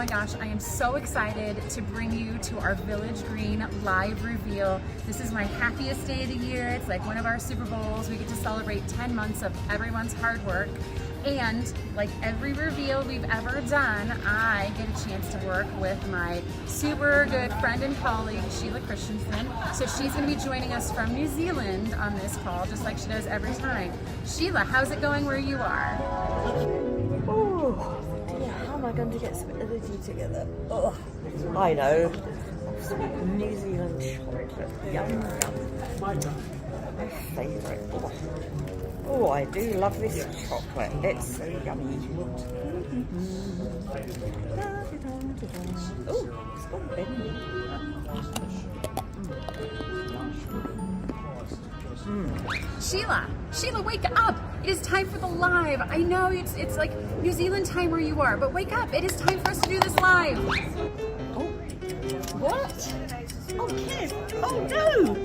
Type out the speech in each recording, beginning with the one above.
my gosh, I am so excited to bring you to our Village Green live reveal. This is my happiest day of the year. It's like one of our Super Bowls. We get to celebrate 10 months of everyone's hard work. And like every reveal we've ever done, I get a chance to work with my super good friend and colleague, Sheila Christensen. So she's gonna be joining us from New Zealand on this call, just like she does every time. Sheila, how's it going where you are? Oh dear, how am I going to get some energy together? Oh, I know. Some New Zealand chocolate. Yum, yum. My favourite. Oh, I do love this chocolate. It's so yummy. Oh, it's gone bendy. Sheila, wake up! It is time for the live. I know it's like New Zealand time where you are, but wake up! It is time for us to do this live. Oh, what? Oh, Kev! Oh no!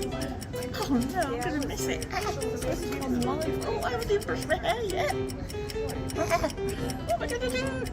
Oh no, I'm gonna miss it. I'm supposed to be on live. Oh, I haven't even brushed my hair yet. What am I gonna do?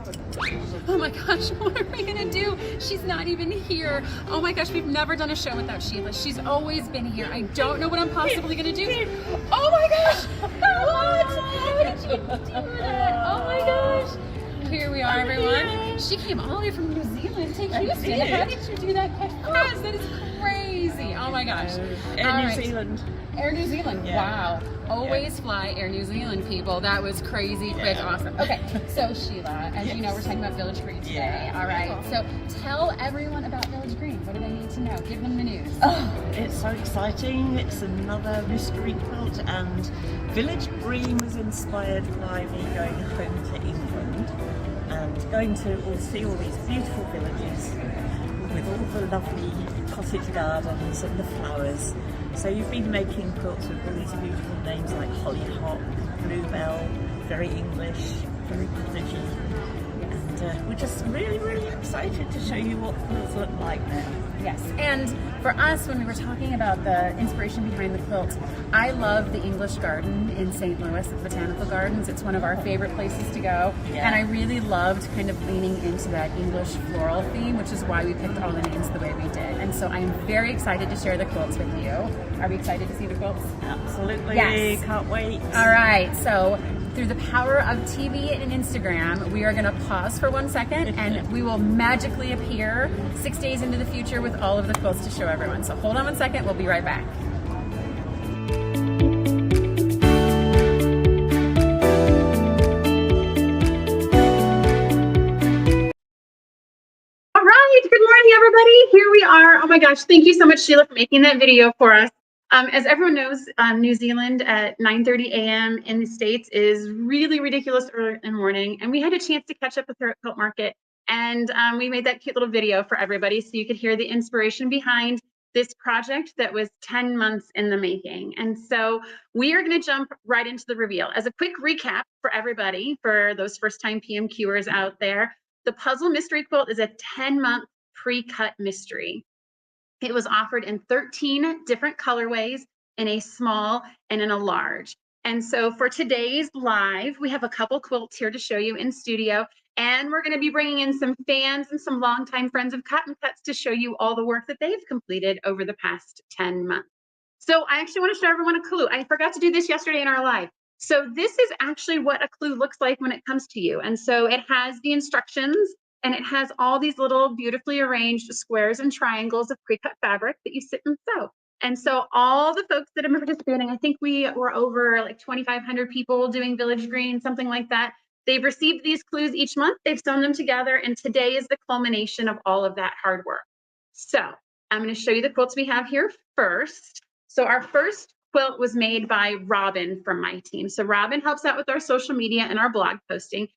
Oh my gosh, what are we gonna do? She's not even here. Oh my gosh, we've never done a show without Sheila. She's always been here. I don't know what I'm possibly gonna do. Oh my gosh! What? How did you do that? Oh my gosh! Here we are, everyone. She came all the way from New Zealand to Houston. How did you do that? Yes, that is crazy. Oh my gosh. Air New Zealand. Air New Zealand. Yeah. Wow. Always fly Air New Zealand, people. That was crazy, quick, awesome. Okay, so Sheila, as you know, we're talking about Village Green today. All right. So tell everyone about Village Green. What do they need to know? Give them the news. Oh, it's so exciting. It's another mystery quilt, and Village Green was inspired by me going home to England and going to see all these beautiful villages with all the lovely cottage gardens and the flowers. So you've been making quilts with all these beautiful names like hollyhock, bluebell, very English, very cottagey. And we're just really excited to show you what quilts look like now. Yes, and for us, when we were talking about the inspiration behind the quilt, I love the English Garden in St. Louis, the Botanical Gardens. It's one of our favorite places to go, and I really loved kind of leaning into that English floral theme, which is why we picked all the names the way we did. And so I'm very excited to share the quilts with you. Are we excited to see the quilts? Absolutely, yes. Can't wait. All right, so through the power of TV and Instagram, we are going to pause for 1 second and we will magically appear 6 days into the future with all of the quilts to show everyone. So hold on 1 second, we'll be right back. All right, good morning everybody. Here we are. Oh my gosh, thank you so much, Sheila, for making that video for us. As everyone knows, New Zealand at 9:30 a.m. in the States is really ridiculous early in the morning, and we had a chance to catch up with her at Quilt Market, and we made that cute little video for everybody so you could hear the inspiration behind this project that was 10 months in the making. And so we are going to jump right into the reveal. As a quick recap for everybody, for those first-time PMQers out there, the Puzzle Mystery Quilt is a 10-month pre-cut mystery. It was offered in 13 different colorways, in a small and in a large. And so for today's live, we have a couple quilts here to show you in studio, and we're going to be bringing in some fans and some longtime friends of Cotton Cuts to show you all the work that they've completed over the past 10 months. So I actually want to show everyone a clue. I forgot to do this yesterday in our live. So this is actually what a clue looks like when it comes to you. And so it has the instructions, and it has all these little beautifully arranged squares and triangles of pre-cut fabric that you sit and sew. And so all the folks that have been participating, I think we were over like 2,500 people doing Village Green, something like that. They've received these clues each month, they've sewn them together, and today is the culmination of all of that hard work. So I'm going to show you the quilts we have here first. So our first quilt was made by Robin from my team. So Robin helps out with our social media and our blog posting.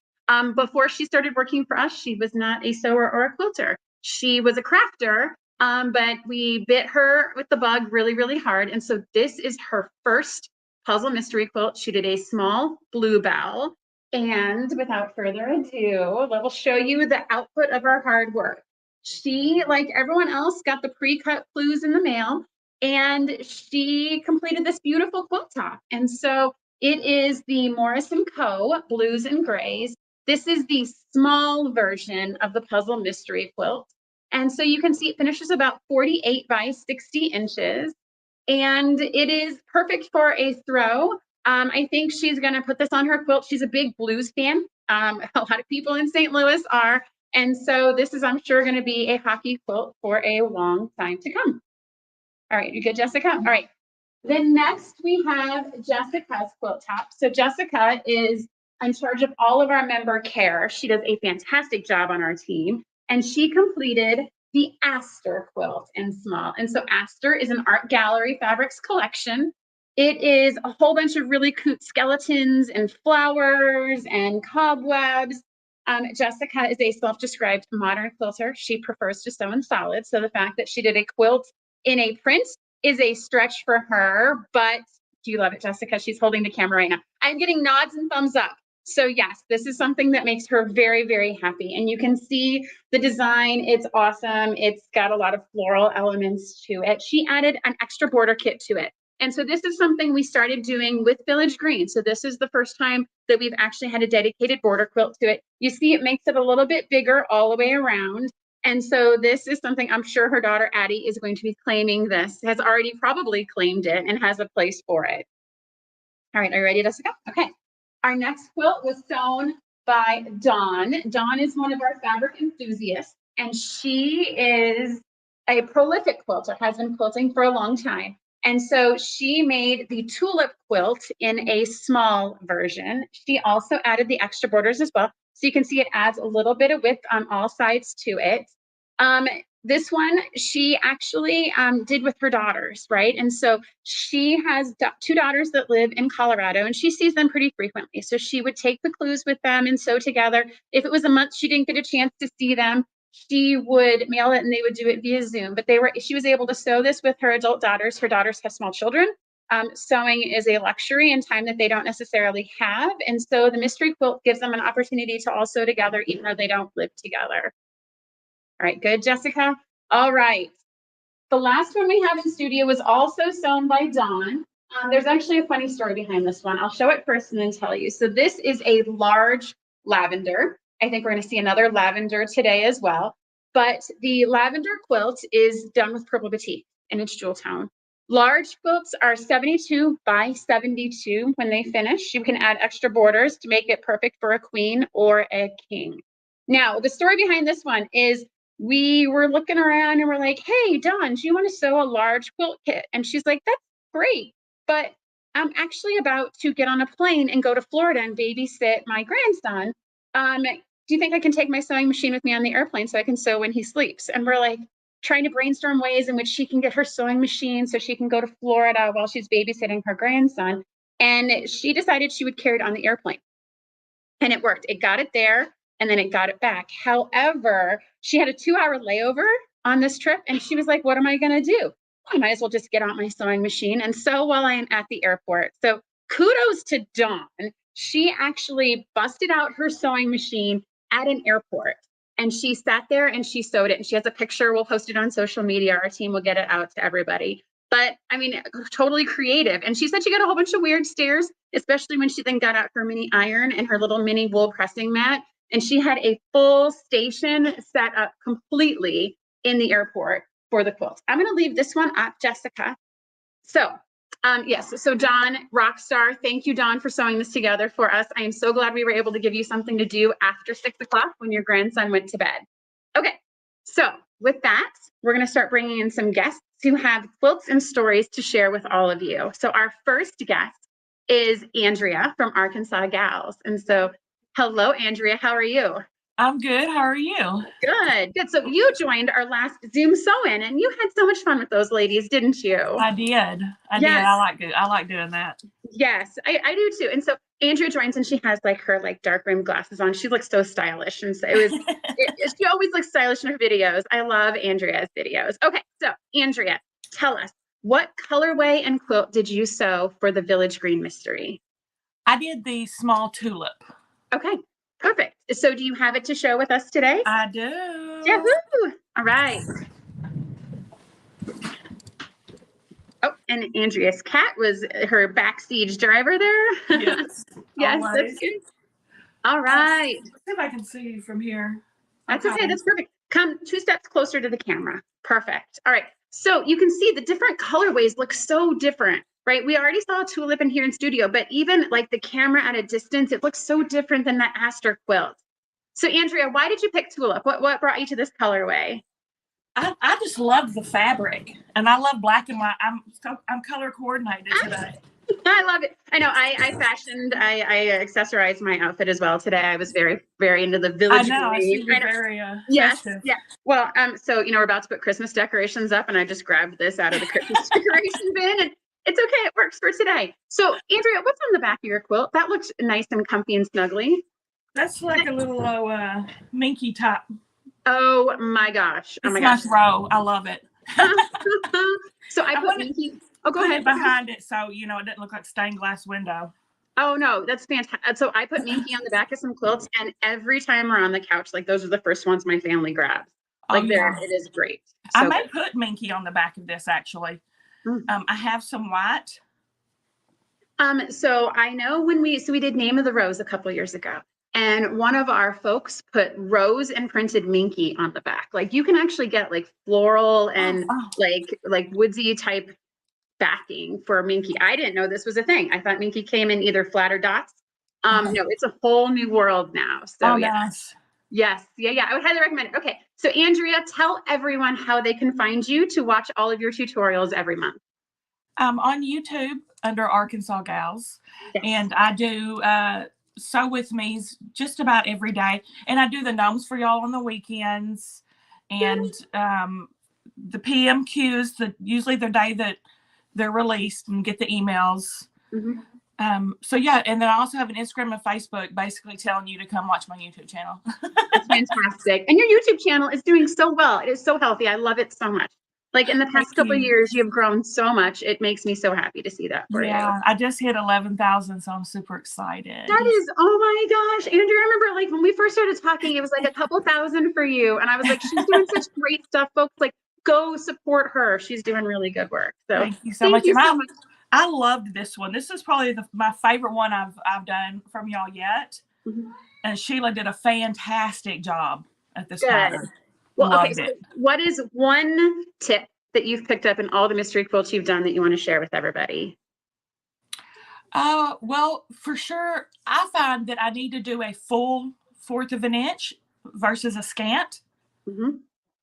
Before she started working for us, she was not a sewer or a quilter. She was a crafter, but we bit her with the bug really hard. And so this is her first puzzle mystery quilt. She did a small bluebell. And without further ado, I will show you the output of our hard work. She, like everyone else, got the pre-cut clues in the mail, and she completed this beautiful quilt top. And so it is the Morris & Co. Blues and Grays. This is the small version of the puzzle mystery quilt. And so you can see it finishes about 48 by 60 inches. And it is perfect for a throw. I think she's going to put this on her quilt. She's a big blues fan. A lot of people in St. Louis are. And so this is, I'm sure, going to be a hockey quilt for a long time to come. All right, you good, Jessica? All right. Then next we have Jessica's quilt top. So Jessica is in charge of all of our member care. She does a fantastic job on our team. And she completed the Aster quilt in small. And so Aster is an art gallery fabrics collection. It is a whole bunch of really cute skeletons and flowers and cobwebs. Jessica is a self-described modern quilter. She prefers to sew in solid. So the fact that she did a quilt in a print is a stretch for her, but do you love it, Jessica? She's holding the camera right now. I'm getting nods and thumbs up. So yes, this is something that makes her very, very happy. And you can see the design. It's awesome. It's got a lot of floral elements to it. She added an extra border kit to it. And so this is something we started doing with Village Green. So this is the first time that we've actually had a dedicated border quilt to it. You see, it makes it a little bit bigger all the way around. And so this is something I'm sure her daughter Addie is going to be claiming this, has already probably claimed it and has a place for it. All right, are you ready, Jessica? Okay. Our next quilt was sewn by Dawn. Dawn is one of our fabric enthusiasts, and she is a prolific quilter, has been quilting for a long time. And so she made the tulip quilt in a small version. She also added the extra borders as well. So you can see it adds a little bit of width on all sides to it. This one she actually did with her daughters, right? And so she has two daughters that live in Colorado, and she sees them pretty frequently. So she would take the clues with them and sew together. If it was a month she didn't get a chance to see them, she would mail it and they would do it via Zoom. But she was able to sew this with her adult daughters. Her daughters have small children. Sewing is a luxury and time that they don't necessarily have. And so the mystery quilt gives them an opportunity to all sew together, even though they don't live together. All right, good, Jessica? All right. The last one we have in studio was also sewn by Dawn. There's actually a funny story behind this one. I'll show it first and then tell you. So this is a large lavender. I think we're going to see another lavender today as well. But the lavender quilt is done with purple batik and it's jewel tone. Large quilts are 72 by 72 when they finish. You can add extra borders to make it perfect for a queen or a king. Now, the story behind this one is we were looking around and we're like, hey, Dawn, do you want to sew a large quilt kit? And she's like, that's great, but I'm actually about to get on a plane and go to Florida and babysit my grandson. Do you think I can take my sewing machine with me on the airplane so I can sew when he sleeps? And we're like trying to brainstorm ways in which she can get her sewing machine so she can go to Florida while she's babysitting her grandson. And she decided she would carry it on the airplane. And it worked. It got it there and then it got it back. However, she had a 2-hour layover on this trip and she was like, what am I going to do? I might as well just get out my sewing machine and sew while I am at the airport. So kudos to Dawn. She actually busted out her sewing machine at an airport and she sat there and she sewed it. And she has a picture. We'll post it on social media. Our team will get it out to everybody. But I mean, totally creative. And she said she got a whole bunch of weird stares, especially when she then got out her mini iron and her little mini wool pressing mat. And she had a full station set up completely in the airport for the quilt. I'm going to leave this one up, Jessica. So yes, so Dawn, rock star. Thank you, Dawn, for sewing this together for us. I am so glad we were able to give you something to do after 6 o'clock when your grandson went to bed. Okay, so with that, we're going to start bringing in some guests who have quilts and stories to share with all of you. So our first guest is Andrea from Arkansas Gals. And so hello, Andrea. How are you? I'm good. How are you? Good, good. So you joined our last Zoom sew-in, and you had so much fun with those ladies, didn't you? I did. I did. I like doing that. Yes, I do too. And so Andrea joins, and she has like her dark rimmed glasses on. She looks so stylish, and so it was. She always looks stylish in her videos. I love Andrea's videos. Okay, so Andrea, tell us, what colorway and quilt did you sew for the Village Green Mystery? I did the small tulip. Okay, perfect. So do you have it to show with us today? I do. Yahoo! All right. Oh, and Andrea's cat was her backseat driver there. Yes. Yes, Always. that's good. All right. Let's see if I can see you from here. That's okay. That's perfect. Come 2 steps closer to the camera. Perfect. All right. So you can see the different colorways look so different, right? We already saw a tulip in here in studio, but even like the camera at a distance, it looks so different than that aster quilt. So Andrea, why did you pick tulip? What brought you to this colorway? I just love the fabric, and I love black and white. I'm color coordinated today. I love it. I know I fashioned, I accessorized my outfit as well today. I was very, very into the village I know. green. I see you're very Yes, festive. yeah. Well, so we're about to put Christmas decorations up, and I just grabbed this out of the Christmas decoration bin, and it's okay. It works for today. So, Andrea, what's on the back of your quilt? That looks nice and comfy and snuggly. That's like a little minky top. Oh my gosh! Oh It's my nice gosh! row. I love it. So I put minky. Oh, go ahead. Behind it, so it didn't look like stained glass window. Oh no, that's fantastic. So I put minky on the back of some quilts, and every time we're on the couch, like those are the first ones my family grabs. Like it is great. So I may put minky on the back of this actually. I have some white. So I know when we did Name of the Rose a couple years ago, and one of our folks put rose and printed minky on the back. Like you can actually get like floral and like woodsy type backing for minky. I didn't know this was a thing. I thought minky came in either flat or dots. No, it's a whole new world now. So nice. Yes. Yeah. I would highly recommend it. Okay. So Andrea, tell everyone how they can find you to watch all of your tutorials every month. On YouTube under Arkansas Gals. Yes. And I do sew with me's just about every day. And I do the gnomes for y'all on the weekends. And the PMQs, usually the day that they're released and get the emails. So yeah, and then I also have an Instagram and Facebook basically telling you to come watch my YouTube channel. That's fantastic. And your YouTube channel is doing so well. It is so healthy. I love it so much. Like in the past couple of years, you have grown so much. It makes me so happy to see that for you. Yeah, I just hit 11,000, so I'm super excited. That is, oh my gosh. Andrea, I remember like when we first started talking, it was like a couple thousand for you. And I was like, she's doing such great stuff, folks. Like, go support her. She's doing really good work. So thank you so much. I loved this one. This is probably my favorite one I've done from y'all yet. And Sheila did a fantastic job at this pattern. Well, okay, so what is one tip that you've picked up in all the mystery quilts you've done that you want to share with everybody? Well, for sure, I find that I need to do a full 1/4 of an inch versus a scant.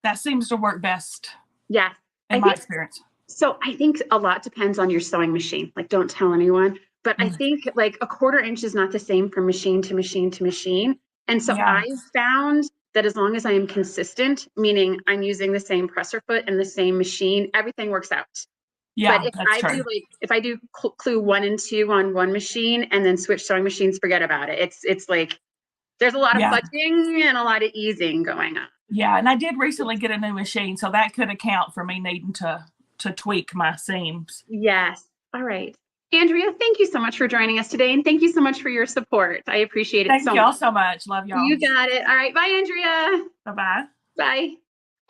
That seems to work best. Yeah. In my experience. So I think a lot depends on your sewing machine. Like, don't tell anyone. But I think like a 1/4 inch is not the same from machine to machine to machine. And so I found that as long as I am consistent, meaning I'm using the same presser foot and the same machine, everything works out. Yeah, but if I do clue 1 and 2 on one machine and then switch sewing machines, forget about it. It's like there's a lot of fudging and a lot of easing going on. Yeah, and I did recently get a new machine, so that could account for me needing to tweak my seams. Yes. All right. Andrea, thank you so much for joining us today. And thank you so much for your support. I appreciate it so much. Thank y'all so much. Love y'all. You got it. All right. Bye, Andrea. Bye-bye. Bye.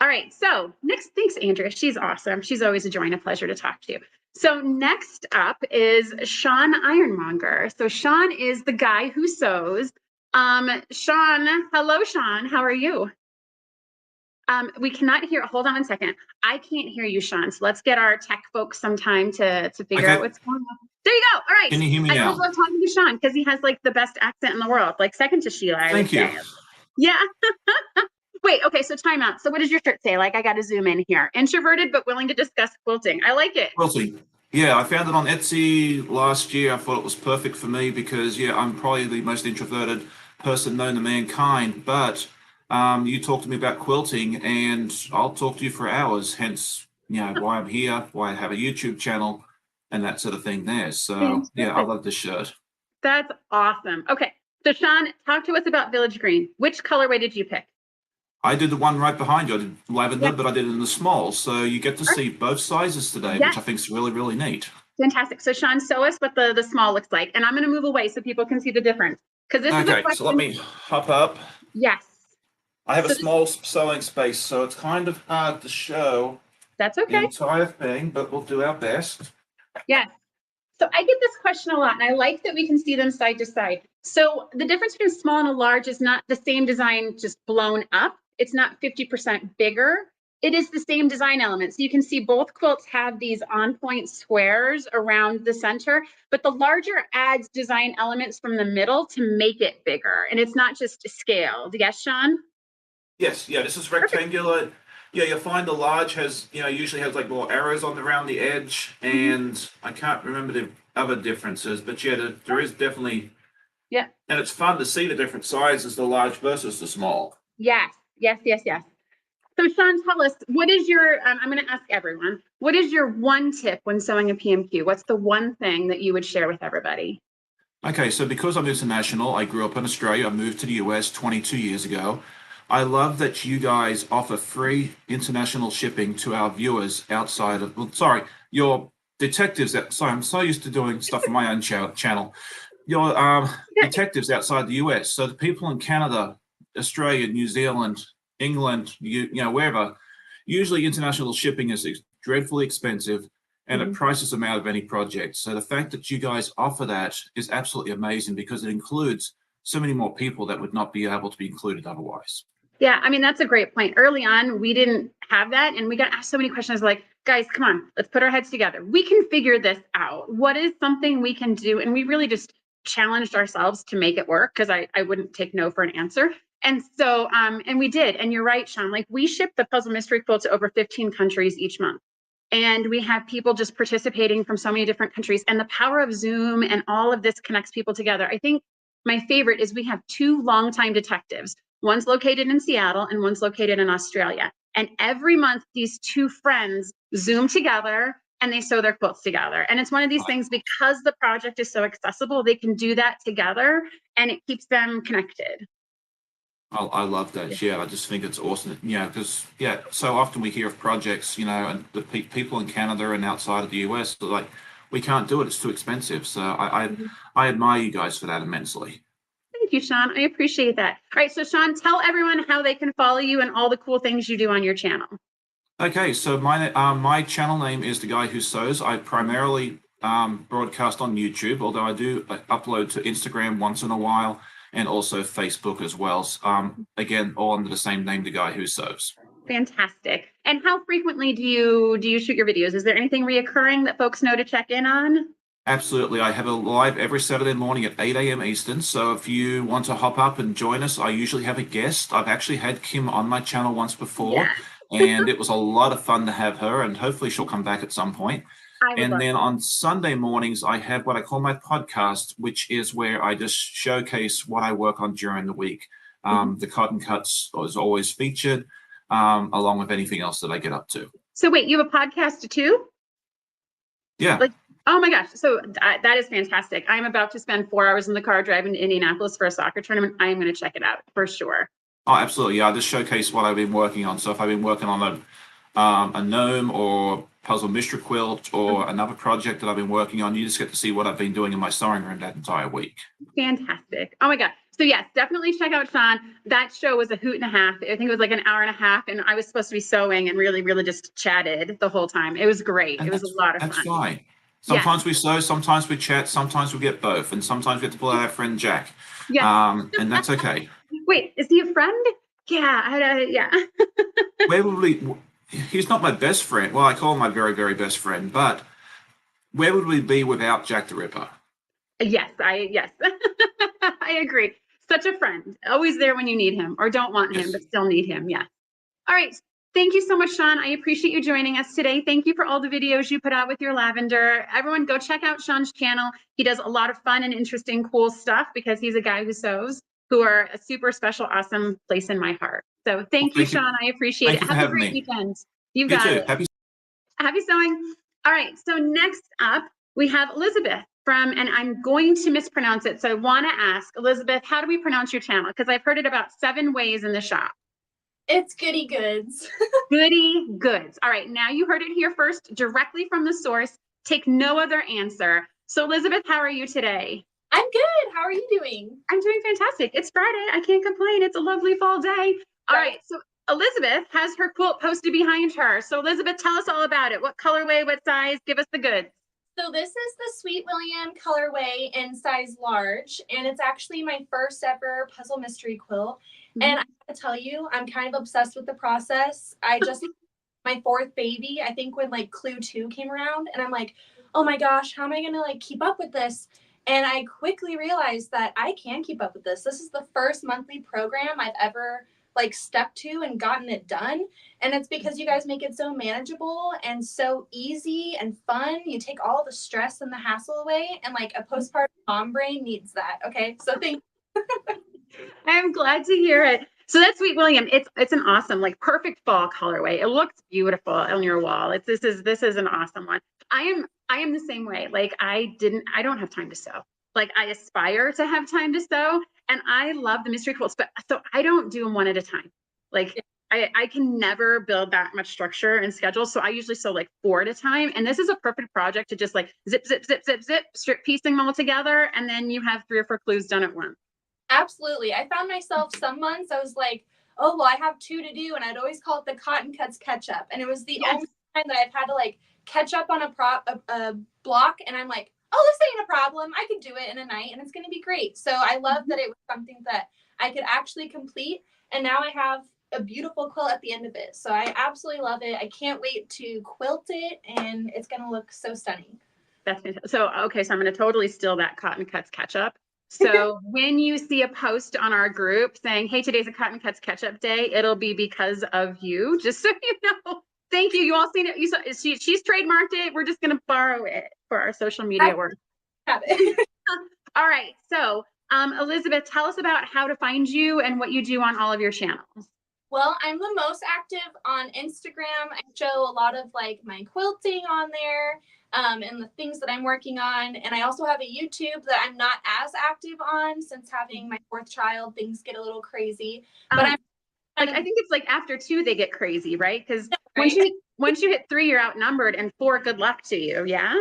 All right. So thanks, Andrea. She's awesome. She's always a joy and a pleasure to talk to. So next up is Sean Ironmonger. So Sean is the guy who sews. Sean, hello, Sean. How are you? We cannot hear. Hold on 1 second. I can't hear you, Sean. So let's get our tech folks some time to figure out what's going on. There you go. All right. Can you hear me now? I love talking to Sean because he has like the best accent in the world, like second to Sheila. Thank you. Yeah. Wait. Okay. So time out. So what does your shirt say? Like I got to zoom in here. Introverted but willing to discuss quilting. I like it. Quilting. Yeah, I found it on Etsy last year. I thought it was perfect for me because I'm probably the most introverted person known to mankind, but you talk to me about quilting and I'll talk to you for hours, hence, why I'm here, why I have a YouTube channel and that sort of thing there. So, I love this shirt. That's awesome. Okay. So, Sean, talk to us about Village Green. Which colorway did you pick? I did the one right behind you. I did lavender, but I did it in the small. So you get to see both sizes today, which I think is really, really neat. Fantastic. So, Sean, show us what the small looks like. And I'm going to move away so people can see the difference. Because this is a question. So let me hop up. Yes. I have a small sewing space, so it's kind of hard to show the entire thing, but we'll do our best. Yes. So I get this question a lot, and I like that we can see them side to side. So the difference between small and a large is not the same design just blown up. It's not 50% bigger. It is the same design elements. You can see both quilts have these on-point squares around the center, but the larger adds design elements from the middle to make it bigger. And it's not just scaled. Yes, Sean? Yes, yeah, this is rectangular. Yeah, you'll find the large has, usually has like more arrows on around the edge, and I can't remember the other differences, but yeah, there is definitely, Yeah. and it's fun to see the different sizes, the large versus the small. Yes, yes, yes, yes. So Sean, tell us, what is your, I'm going to ask everyone, what is your one tip when sewing a PMQ? What's the one thing that you would share with everybody? Okay, so because I'm international, I grew up in Australia, I moved to the US 22 years ago. I love that you guys offer free international shipping to our viewers outside of, well, sorry, your detectives, sorry, I'm so used to doing stuff on my own channel. Your detectives outside the US, so the people in Canada, Australia, New Zealand, England, wherever, usually international shipping is dreadfully expensive and it prices them out of any project. So the fact that you guys offer that is absolutely amazing because it includes so many more people that would not be able to be included otherwise. Yeah, I mean, that's a great point. Early on, we didn't have that, and we got asked so many questions like, guys, come on, let's put our heads together. We can figure this out. What is something we can do? And we really just challenged ourselves to make it work because I wouldn't take no for an answer. And so, and we did. And you're right, Sean, like we ship the Puzzle Mystery Quilt to over 15 countries each month. And we have people just participating from so many different countries. And the power of Zoom and all of this connects people together. I think my favorite is we have two longtime detectives. One's located in Seattle and one's located in Australia. And every month, these two friends Zoom together and they sew their quilts together. And it's one of these things, because the project is so accessible, they can do that together and it keeps them connected. I love that. Yeah, I just think it's awesome. Because so often we hear of projects, and the people in Canada and outside of the US are like, we can't do it; it's too expensive. So I admire you guys for that immensely. Thank you, Sean. I appreciate that. All right, so Sean, tell everyone how they can follow you and all the cool things you do on your channel. Okay, so my channel name is The Guy Who Sews. I primarily broadcast on YouTube, although I do upload to Instagram once in a while, and also Facebook as well. Again, all under the same name, The Guy Who Sews. Fantastic. And how frequently do you shoot your videos? Is there anything reoccurring that folks know to check in on? Absolutely. I have a live every Saturday morning at 8 a.m. Eastern. So if you want to hop up and join us, I usually have a guest. I've actually had Kim on my channel once before, and it was a lot of fun to have her, and hopefully she'll come back at some point. And then on Sunday mornings, I have what I call my podcast, which is where I just showcase what I work on during the week. The cotton cuts is always featured, along with anything else that I get up to. So wait, you have a podcast too? Yeah. Oh my gosh. So that is fantastic. I'm about to spend 4 hours in the car driving to Indianapolis for a soccer tournament. I'm going to check it out for sure. Oh, absolutely. Yeah. I just showcase what I've been working on. So if I've been working on a gnome or puzzle mystery quilt or another project that I've been working on, you just get to see what I've been doing in my sewing room that entire week. Fantastic. Oh my God. So yes, definitely check out Sean. That show was a hoot and a half. I think it was like an hour and a half, and I was supposed to be sewing and really, really just chatted the whole time. It was great. And it was a lot of fun. That's fine. Sometimes we sew, sometimes we chat, sometimes we get both, and sometimes we get to pull out our friend Jack. Yeah. And that's okay. Wait, is he a friend? Yeah. Yeah. Where would we? He's not my best friend. Well, I call him my very, very best friend. But where would we be without Jack the Ripper? Yes. I agree. Such a friend. Always there when you need him, or don't want him, but still need him. Yeah. All right. Thank you so much, Sean. I appreciate you joining us today. Thank you for all the videos you put out with your lavender. Everyone go check out Sean's channel. He does a lot of fun and interesting, cool stuff because he's a guy who sews, who are a super special, awesome place in my heart. So thank you, Sean. I appreciate it. Have a great weekend. You got it. Happy sewing. All right. So next up, we have Elizabeth from, and I'm going to mispronounce it. So I want to ask Elizabeth, how do we pronounce your channel? Because I've heard it about 7 ways in the shop. It's Goody Goods. Goody Goods. All right, now you heard it here first, directly from the source. Take no other answer. So Elizabeth, how are you today? I'm good. How are you doing? I'm doing fantastic. It's Friday. I can't complain. It's a lovely fall day. All right, so Elizabeth has her quilt posted behind her. So Elizabeth, tell us all about it. What colorway, what size? Give us the goods. So this is the Sweet William colorway in size large, and it's actually my first ever puzzle mystery quilt. And I gotta tell you, I'm kind of obsessed with the process. I just my fourth baby, I think when like Clue 2 came around, and I'm like, oh my gosh, how am I gonna like keep up with this? And I quickly realized that I can keep up with this. This is the first monthly program I've ever like stepped to and gotten it done. And it's because you guys make it so manageable and so easy and fun. You take all the stress and the hassle away, and like a postpartum mom brain needs that. Okay. So thank I'm glad to hear it. So that's Sweet William. It's an awesome, like perfect fall colorway. It looks beautiful on your wall. This is an awesome one. I am the same way. Like I don't have time to sew. Like I aspire to have time to sew, and I love the mystery quilts, but so I don't do them one at a time. Like I can never build that much structure and schedule. So I usually sew like 4 at a time. And this is a perfect project to just like zip, zip, zip, zip, zip, strip piecing them all together. And then you have 3 or 4 clues done at once. Absolutely. I found myself some months I was like, oh, well, I have 2 to do. And I'd always call it the cotton cuts catch up. And it was the only time that I've had to like catch up on a block. And I'm like, oh, this ain't a problem. I could do it in a night and it's going to be great. So I love that it was something that I could actually complete. And now I have a beautiful quilt at the end of it. So I absolutely love it. I can't wait to quilt it, and it's going to look so stunning. That's fantastic. So, okay, so I'm going to totally steal that cotton cuts catch up. So when you see a post on our group saying, hey, today's a cotton cuts catch up day, it'll be because of you, just so you know. Thank you. You all seen it. You saw, she's trademarked it. We're just going to borrow it for our social media work. Have it. All right. So Elizabeth, tell us about how to find you and what you do on all of your channels. Well, I'm the most active on Instagram. I show a lot of like my quilting on there and the things that I'm working on. And I also have a YouTube that I'm not as active on since having my 4th child, things get a little crazy. But I'm like, I think it's like after 2, they get crazy, right? Because once you hit 3, you're outnumbered, and 4, good luck to you. Yeah.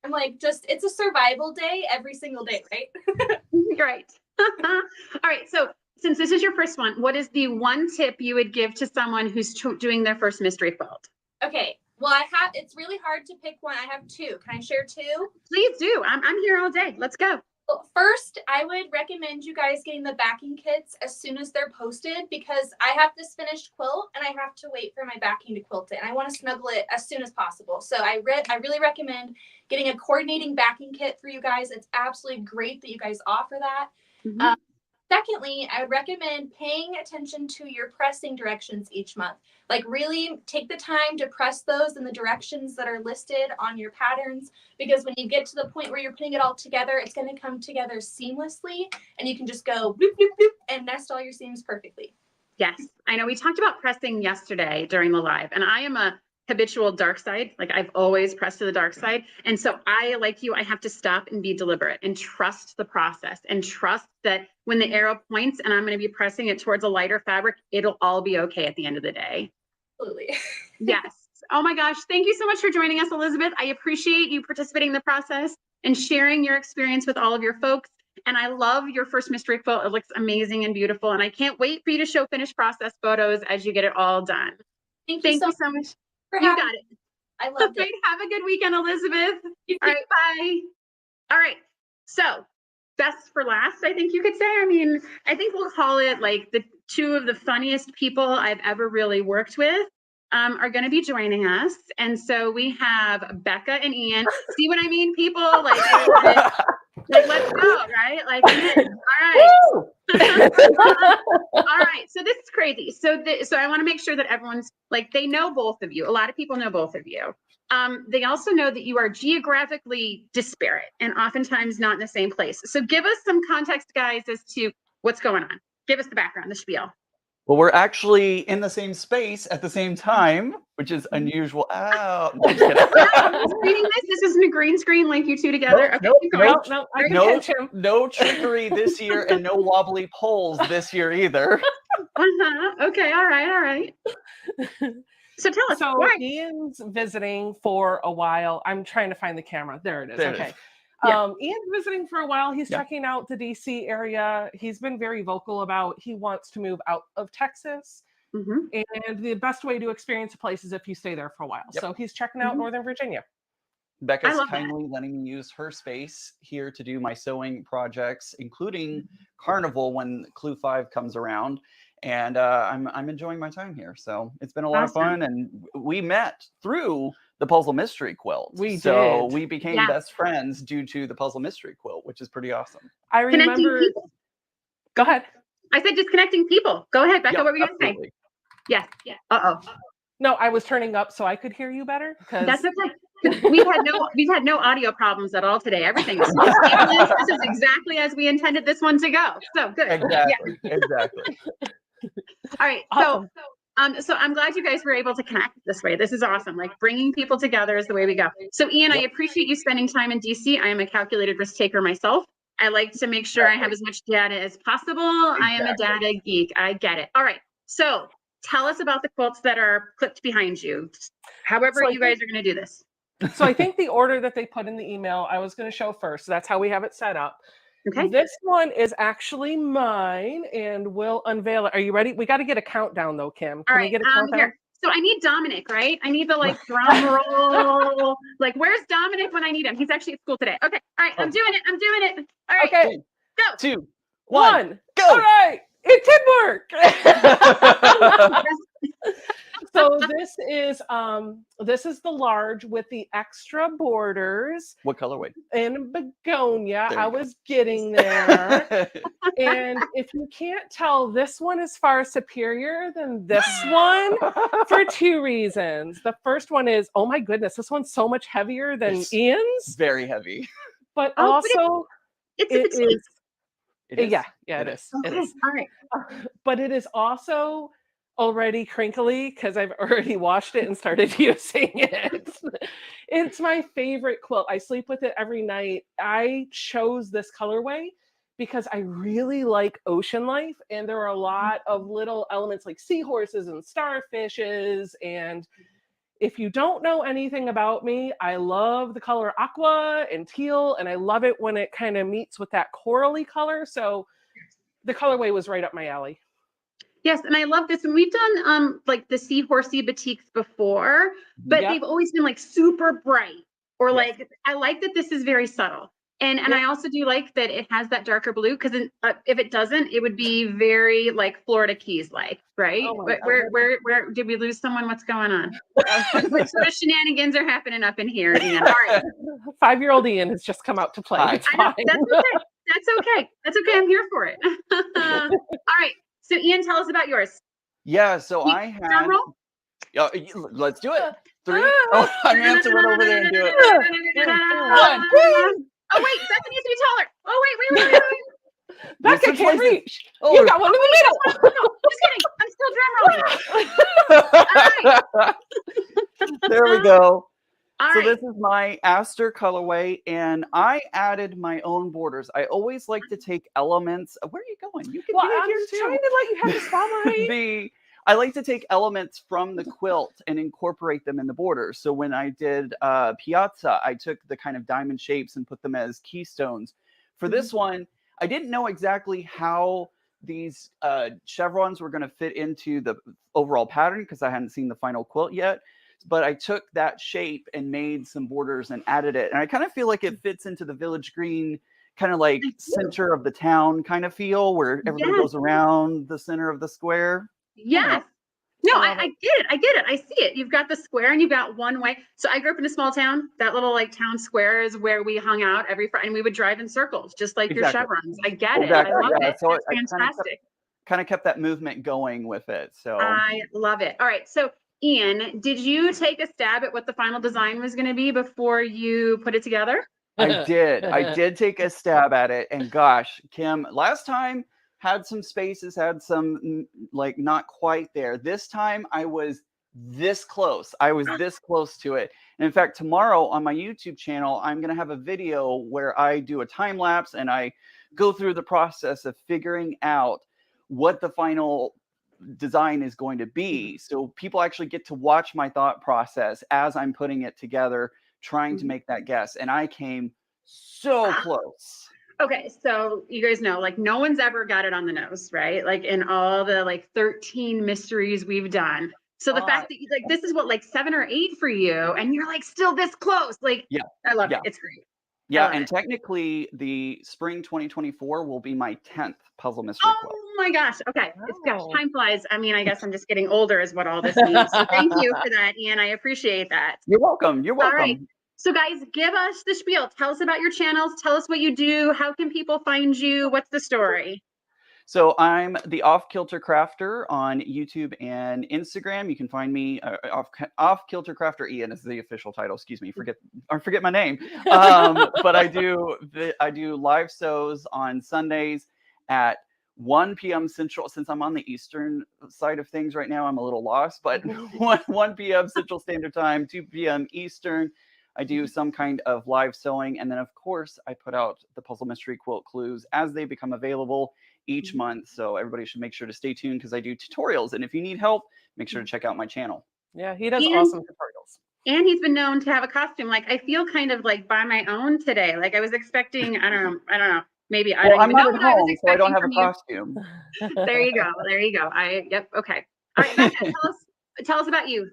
I'm like, it's a survival day every single day, right? Right. All right. So since this is your first one, what is the one tip you would give to someone who's doing their first mystery quilt? Okay. Well, it's really hard to pick one. I have 2. Can I share 2? Please do. I'm here all day. Let's go. Well, first, I would recommend you guys getting the backing kits as soon as they're posted, because I have this finished quilt and I have to wait for my backing to quilt it, and I want to snuggle it as soon as possible. So I really recommend getting a coordinating backing kit for you guys. It's absolutely great that you guys offer that. Mm-hmm. Secondly, I would recommend paying attention to your pressing directions each month. Like really take the time to press those in the directions that are listed on your patterns, because when you get to the point where you're putting it all together, it's going to come together seamlessly, and you can just go bloop, bloop, bloop, and nest all your seams perfectly. Yes, I know we talked about pressing yesterday during the live, and I am a habitual dark side. Like I've always pressed to the dark side. And so I, like you, I have to stop and be deliberate and trust the process and trust that when the arrow points and I'm going to be pressing it towards a lighter fabric, it'll all be okay at the end of the day. Absolutely. Yes. Oh my gosh. Thank you so much for joining us, Elizabeth. I appreciate you participating in the process and sharing your experience with all of your folks. And I love your first mystery quilt. It looks amazing and beautiful. And I can't wait for you to show finished process photos as you get it all done. Thank you so much. You got it. I loved it. Have a good weekend, Elizabeth. All right, bye. All right, so best for last, I think you could say. I mean, I think we'll call it like the 2 of the funniest people I've ever really worked with are going to be joining us. And so we have Becca and Ian. See what I mean, people? Like let's go, right? Like, all right. All right. So this is crazy. So I want to make sure that everyone's like, they know both of you. A lot of people know both of you. They also know that you are geographically disparate and oftentimes not in the same place. So give us some context, guys, as to what's going on. Give us the background, the spiel. Well, we're actually in the same space at the same time, which is unusual. Oh, no, just kidding. This isn't a green screen like you 2 together. No trickery this year, and no wobbly poles this year either. Okay, all right. So tell us. So Ian's visiting for a while. I'm trying to find the camera. There it is. There okay. it is. Yeah. Ian's visiting for a while. He's checking out the DC area. He's been very vocal about he wants to move out of Texas. And the best way to experience a place is if you stay there for a while. So he's checking out Northern Virginia. Becca's love that. kindly letting me use her space here to do my sewing projects, including Carnival when Clue 5 comes around. And I'm enjoying my time here. So it's been a lot of fun. And we met through the Puzzle Mystery Quilt. We so did. we became best friends due to the Puzzle Mystery Quilt, which is pretty awesome. I remember. Go ahead. I said just connecting people. Go ahead, Becca. Yeah, what were you going to say? Yes. Yeah. No, I was turning up so I could hear you better. That's okay. We've had no audio problems at all today. Everything is seamless. This is exactly as we intended this one to go. So good. Exactly. Exactly. All right. Awesome. So I'm glad you guys were able to connect this way. This is awesome. Like bringing people together is the way we go. So Ian, I appreciate you spending time in DC. I am a calculated risk taker myself. I like to make sure I have as much data as possible. I am a data geek. I get it. All right. So tell us about the quilts that are clipped behind you. However you guys are going to do this. So I think the order that they put in the email, I was going to show first. So that's how we have it set up. Okay. This one is actually mine, and we'll unveil it. Are you ready? We got to get a countdown though, Kim. Can we get a countdown? Here. So I need Dominic, right? I need the drum roll. Like, where's Dominic when I need him? He's actually at school today. Okay. All right. I'm doing it. All right. Okay. Go. 2, 1, go. All right. It did work. So this is the large with the extra borders. What colorway? In begonia. I go. was getting there. And if you can't tell, this one is far superior than this one for 2 reasons. The first one is, oh my goodness, this one's so much heavier than Ian's. Very heavy. But also it's a petite. It is. Yeah, it is. Okay. It is. All right. But it is also already crinkly because I've already washed it and started using it. It's my favorite quilt. I sleep with it every night. I chose this colorway because I really like ocean life, and there are a lot of little elements like seahorses and starfishes. And if you don't know anything about me, I love the color aqua and teal, and I love it when it kind of meets with that corally color. So the colorway was right up my alley. Yes, and I love this. And we've done like the seahorsey batiks before, but they've always been like super bright, or like I like that this is very subtle. And I also do like that it has that darker blue, because if it doesn't, it would be very like Florida Keys like, right? Oh but where did we lose someone? What's going on? What sort of shenanigans are happening up in here, Ian? All right. 5-year-old Ian has just come out to play. It's fine. That's okay. That's okay. I'm here for it. All right. So Ian, tell us about yours. Yeah, so I had. Drum roll? Let's do it. 3. Oh, I'm gonna have to run over there and do it. 1. Oh wait, Becca needs to be taller. Oh wait. Becca can't reach. Oh, you got one in the middle. No, just kidding. I'm still drum rolling. All right. There we go. All So right. this is my Aster colorway, and I added my own borders. I always like to take elements. Where are you going? You can Well, be I'm here just too. trying to let you have the spotlight. I like to take elements from the quilt and incorporate them in the borders. So when I did Piazza, I took the kind of diamond shapes and put them as keystones. For this one, I didn't know exactly how these chevrons were going to fit into the overall pattern because I hadn't seen the final quilt yet. But I took that shape and made some borders and added it. And I kind of feel like it fits into the village green, kind of like center of the town kind of feel, where everybody goes around the center of the square. Yes. No, I get it. I get it. I see it. You've got the square and you've got one way. So I grew up in a small town. That little like town square is where we hung out every Friday, and we would drive in circles, just like your chevrons. I get it. I love it. So it's fantastic. Kind of kept that movement going with it. So I love it. All right. So Ian, did you take a stab at what the final design was going to be before you put it together? I did. I did take a stab at it. And gosh, Kim, last time had some spaces, had some like not quite there. This time I was this close. I was this close to it. And in fact, tomorrow on my YouTube channel, I'm going to have a video where I do a time lapse and I go through the process of figuring out what the final design is going to be. So people actually get to watch my thought process as I'm putting it together, trying to make that guess. And I came so close. Okay, so you guys know, like no one's ever got it on the nose, right? Like in all the like 13 mysteries we've done. So the fact that you like, this is what, like 7 or 8 for you, and you're like still this close. Like, Yeah. I love Yeah. it. It's great. Yeah, love and it. technically the spring 2024 will be my 10th puzzle mystery quilt. Oh my gosh. Okay. It's gosh, Wow. time flies. I mean, I guess I'm just getting older is what all this means. So thank you for that, Ian. I appreciate that. You're welcome. You're All welcome. right. So guys, give us the spiel. Tell us about your channels. Tell us what you do. How can people find you? What's the story? So I'm the Off Kilter Crafter on YouTube and Instagram. You can find me Off Kilter Crafter. Ian is the official title. Excuse me, forget my name. But I do live shows on Sundays at 1 p.m. Central. Since I'm on the Eastern side of things right now, I'm a little lost. But 1 p.m. Central Standard Time, 2 p.m. Eastern. I do some kind of live sewing, and then of course I put out the puzzle mystery quilt clues as they become available each month. So everybody should make sure to stay tuned because I do tutorials. And if you need help, make sure to check out my channel. Yeah, he does awesome tutorials. And he's been known to have a costume. Like, I feel kind of like by my own today. Like I was expecting, I don't know. Maybe I don't I'm even know not what at I was home, so I don't have a expecting from you. costume. There you go. There you go. Yep. Okay. All right, Becca, tell us about you.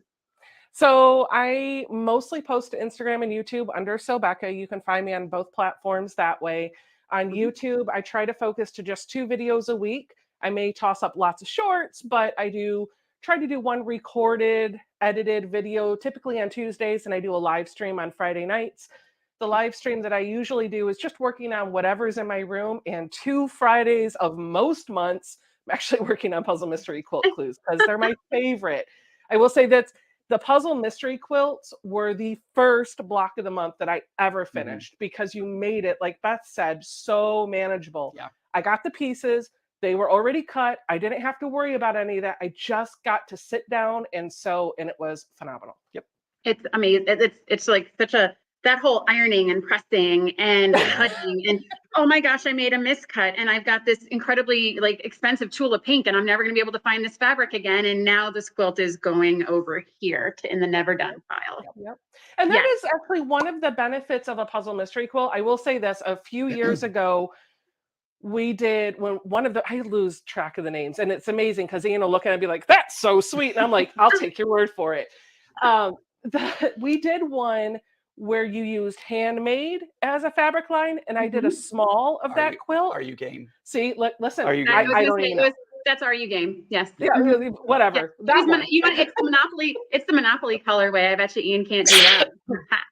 So I mostly post to Instagram and YouTube under So Becca. You can find me on both platforms that way. On YouTube, I try to focus to just 2 videos a week. I may toss up lots of shorts, but I do try to do one recorded, edited video, typically on Tuesdays, and I do a live stream on Friday nights. The live stream that I usually do is just working on whatever's in my room, and 2 Fridays of most months, I'm actually working on puzzle mystery quilt clues because they're my favorite. I will say that the puzzle mystery quilts were the first block of the month that I ever finished because you made it, like Beth said, so manageable. Yeah. I got the pieces. They were already cut. I didn't have to worry about any of that. I just got to sit down and sew, and it was phenomenal. Yep. It's amazing. It's like that whole ironing and pressing and cutting and oh my gosh, I made a miscut and I've got this incredibly like expensive Tula pink and I'm never gonna be able to find this fabric again. And now this quilt is going over here in the never done pile. Yep. And that is actually one of the benefits of a puzzle mystery quilt. I will say this, a few years ago, we did I lose track of the names and it's amazing because Ian will look at it and be like, that's so sweet. And I'm like, I'll take your word for it. We did one where you used handmade as a fabric line, and I did a small of that quilt. Are you game? See, listen, Are you I game? don't even know. That's Are You Game? Yes. Yeah, whatever. Yeah. It's the Monopoly. It's the Monopoly colorway. I bet you Ian can't do that.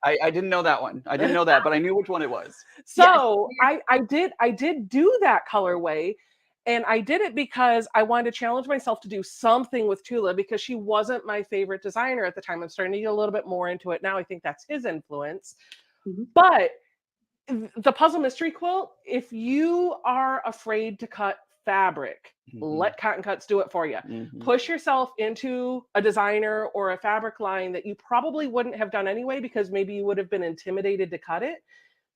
I didn't know that one. I didn't know that, but I knew which one it was. So yes. I did do that colorway. And I did it because I wanted to challenge myself to do something with Tula because she wasn't my favorite designer at the time. I'm starting to get a little bit more into it now. I think that's his influence. But the puzzle mystery quilt, if you are afraid to cut fabric, let Cotton Cuts do it for you. Push yourself into a designer or a fabric line that you probably wouldn't have done anyway because maybe you would have been intimidated to cut it.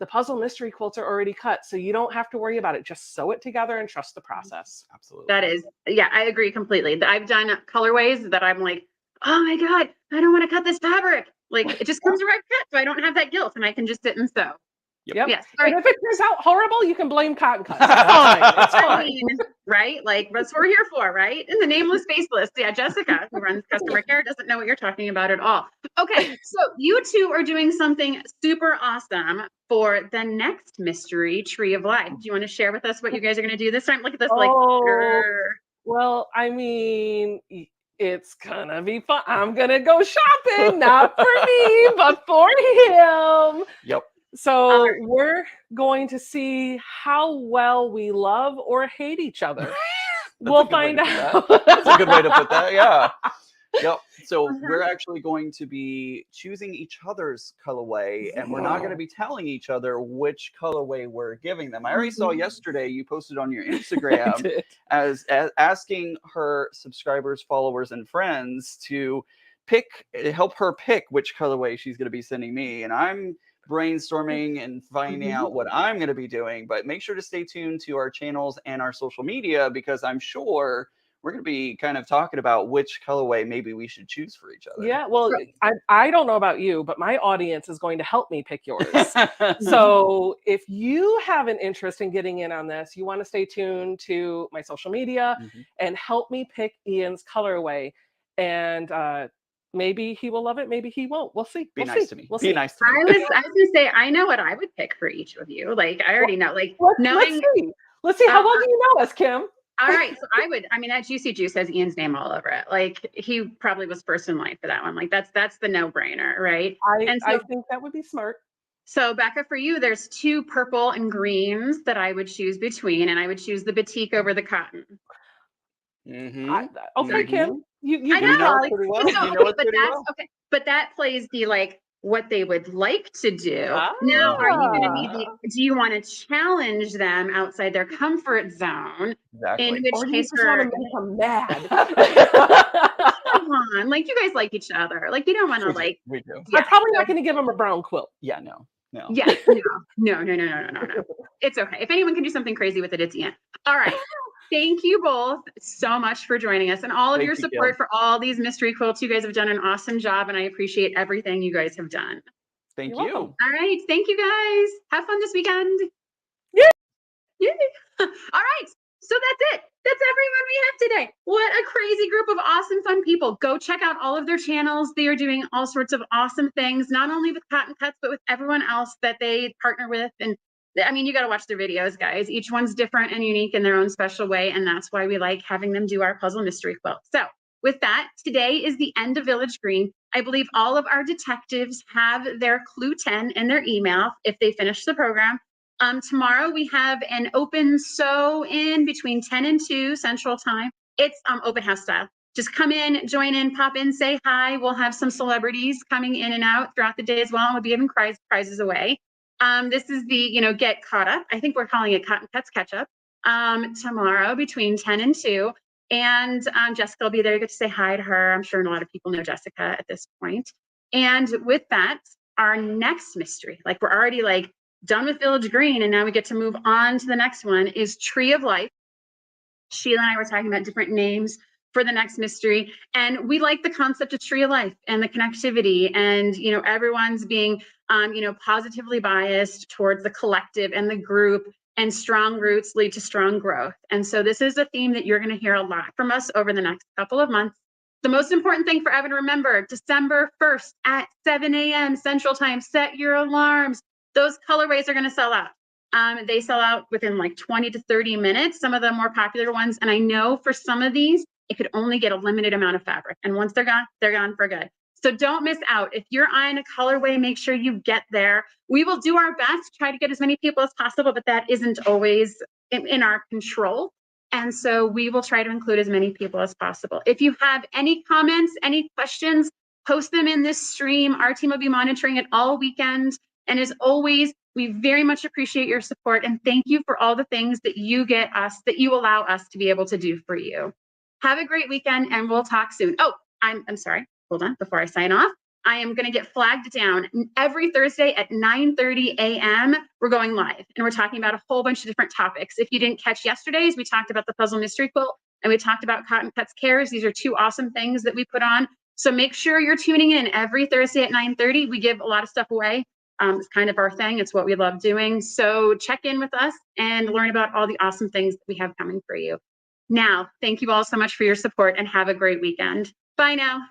The puzzle mystery quilts are already cut, so you don't have to worry about it. Just sew it together and trust the process. Absolutely. That is, I agree completely. I've done colorways that I'm like, oh my God, I don't want to cut this fabric. Like it just comes right cut, so I don't have that guilt and I can just sit and sew. Yep. Yes. And if it turns out horrible, you can blame Cotton Cuts. It's fine. It's fine. I mean, right? Like that's what we're here for, right? And the nameless faceless. Yeah, Jessica, who runs customer care, doesn't know what you're talking about at all. Okay, so you two are doing something super awesome for the next mystery Tree of Life. Do you want to share with us what you guys are going to do this time? Look at this, Well, I mean, it's gonna be fun. I'm gonna go shopping, not for me, but for him. Yep. So we're going to see how well we love or hate each other. We'll find out. That's a good way to put that. Yeah. Yep. So we're actually going to be choosing each other's colorway, and we're not going to be telling each other which colorway we're giving them. I already saw yesterday you posted on your Instagram as asking her subscribers, followers, and friends to help her pick which colorway she's going to be sending me, and I'm brainstorming and finding out what I'm going to be doing. But make sure to stay tuned to our channels and our social media because I'm sure we're going to be kind of talking about which colorway maybe we should choose for each other. Yeah, well, I don't know about you, but my audience is going to help me pick yours. So if you have an interest in getting in on this, you want to stay tuned to my social media and help me pick Ian's colorway. and maybe he will love it, maybe he won't. We'll see. Be We'll nice see. to me. We'll Be see. nice to me. I was gonna say, I know what I would pick for each of you. Like, I already know. Like, Let's knowing. see. Let's see. How well do you know us, Kim? All right, so I mean, that Juicy Juice has Ian's name all over it. Like, he probably was first in line for that one. Like, that's the no-brainer, right? And so, I think that would be smart. so Becca, for you, there's 2 purple and greens that I would choose between, and I would choose the batik over the cotton. Okay, Kim, you I can know, try. like, pretty well. and so, You know okay, it but pretty that's well. okay. But that plays the like what they would like to do. Now, are you going to need the? Do you want to challenge them outside their comfort zone? Exactly. In which Or you case, just want to make them mad. come on, like, you guys like each other. Like, you don't want to like. We do. Yeah, I'm probably not going to give him a brown quilt. Yeah, no. Yeah, no. It's okay. If anyone can do something crazy with it, it's Ian. All right. Thank you both so much for joining us and all of Thank your you, support Gil. for all these mystery quilts. You guys have done an awesome job, and I appreciate everything you guys have done. Thank You're you. welcome. All right. Thank you, guys. Have fun this weekend. Yay! Yay. All right. So that's it. That's everyone we have today. What a crazy group of awesome, fun people. Go check out all of their channels. They are doing all sorts of awesome things, not only with Cotton Cuts, but with everyone else that they partner with. And I mean, you got to watch their videos, guys. Each one's different and unique in their own special way. And that's why we like having them do our puzzle mystery quilt. So with that, today is the end of Village Green. I believe all of our detectives have their clue 10 in their email if they finish the program. Tomorrow we have an open sew in between 10 and 2 Central Time. It's open house style. Just come in, join in, pop in, say hi. We'll have some celebrities coming in and out throughout the day as well. We'll be giving prizes away. This is the, get caught up. I think we're calling it Cotton Cuts Catch Up. Tomorrow between 10 and 2. And Jessica will be there. You get to say hi to her. I'm sure a lot of people know Jessica at this point. And with that, our next mystery, like we're already like done with Village Green, and now we get to move on to the next one, is Tree of Life. Sheila and I were talking about different names for the next mystery, and we like the concept of Tree of Life and the connectivity, and everyone's being positively biased towards the collective and the group, and strong roots lead to strong growth. And so this is a theme that you're going to hear a lot from us over the next couple of months. The most important thing for everyone to remember, December 1st at 7 a.m. Central Time, set your alarms. Those colorways are going to sell out. They sell out within like 20 to 30 minutes, some of the more popular ones. And I know for some of these, it could only get a limited amount of fabric. And once they're gone for good. So don't miss out. If you're eyeing a colorway, make sure you get there. We will do our best to try to get as many people as possible, but that isn't always in our control. And so we will try to include as many people as possible. If you have any comments, any questions, post them in this stream. Our team will be monitoring it all weekend. And as always, we very much appreciate your support, and thank you for all the things that you get us, that you allow us to be able to do for you. Have a great weekend, and we'll talk soon. Oh, I'm sorry. Hold on, before I sign off. I am going to get flagged down. Every Thursday at 9:30 a.m., we're going live, and we're talking about a whole bunch of different topics. If you didn't catch yesterday's, we talked about the puzzle mystery quilt, and we talked about Cotton Cuts Cares. These are 2 awesome things that we put on. So make sure you're tuning in every Thursday at 9:30. We give a lot of stuff away. It's kind of our thing. It's what we love doing. So check in with us and learn about all the awesome things that we have coming for you. Now, thank you all so much for your support, and have a great weekend. Bye now.